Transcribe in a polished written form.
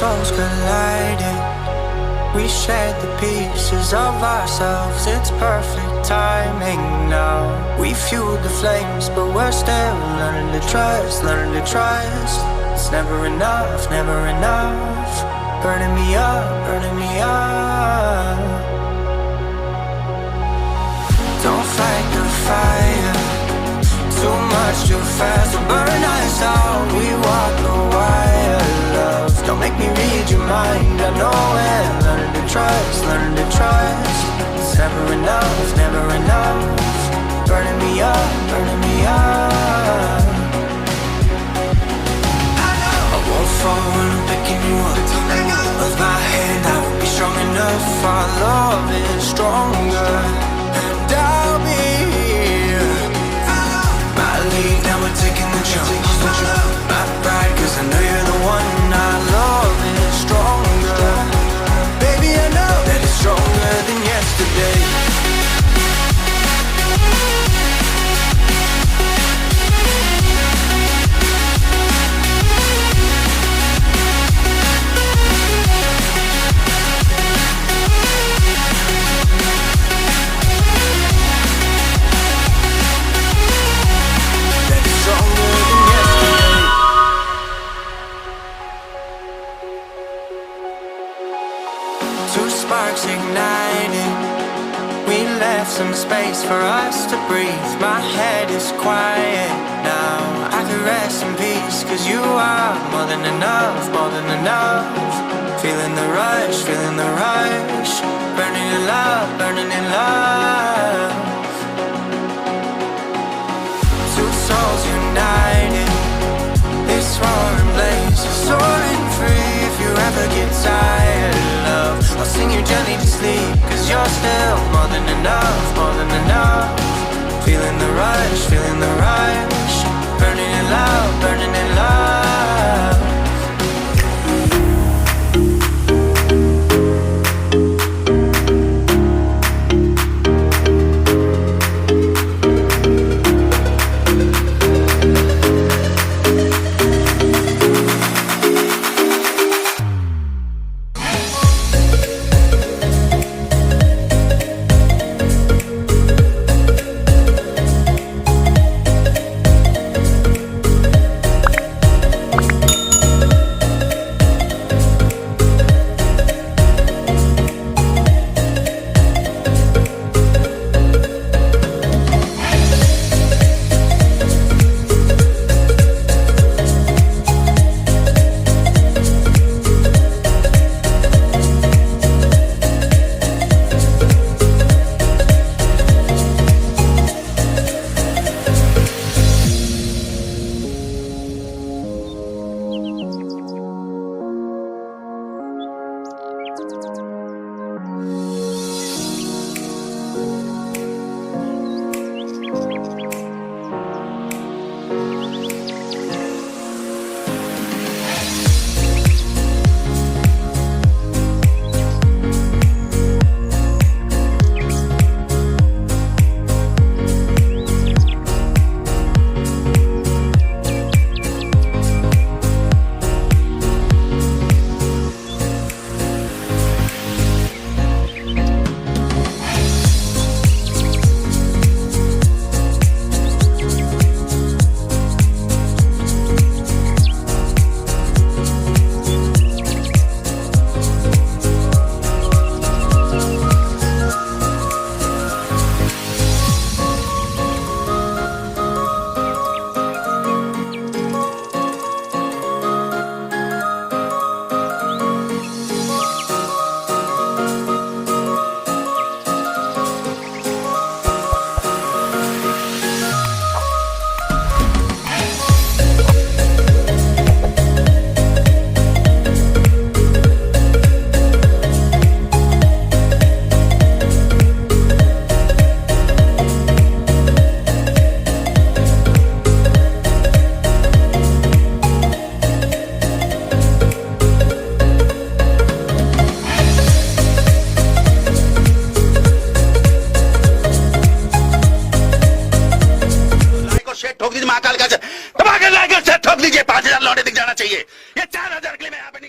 souls collided. We shared the pieces of ourselves. It's perfect timing now. We fueled the flames, but we're still learning to trust, learning to trust. It's never enough, never enough. Burning me up, burning me up. Don't fight the fire, too much too fast to burn us out. We walk the wire, love. Don't make me read your mind, I know it. Learning to trust, learning to trust. It's never enough, never enough. Burning me up, burning me up. I won't fall when I'm picking you up. Of my hand, I won't be strong enough. Our love is stronger, and I'll be here. My lead, now we're taking the jump. My pride, cause I know you're the one. Our love is stronger. Baby, I know that it's stronger than yesterday. Two sparks ignited. We left some space for us to breathe. My head is quiet now. I can rest in peace, cause you are more than enough, more than enough. Feeling the rush, feeling the rush. Burning in love, burning in love. Two souls united. This roaring blaze is soaring free. If you ever get tired, love, I'll sing you gently to sleep, cause you're still more than enough, more than enough. Feeling the rush, feeling the rush. Burning in love, burning in love. ठोक दीजिए महाकाल का दबा के like से ठोक दीजिए 5,000 लौटे दिख जाना चाहिए। ये 4,000 के लिए मैं यहाँ पे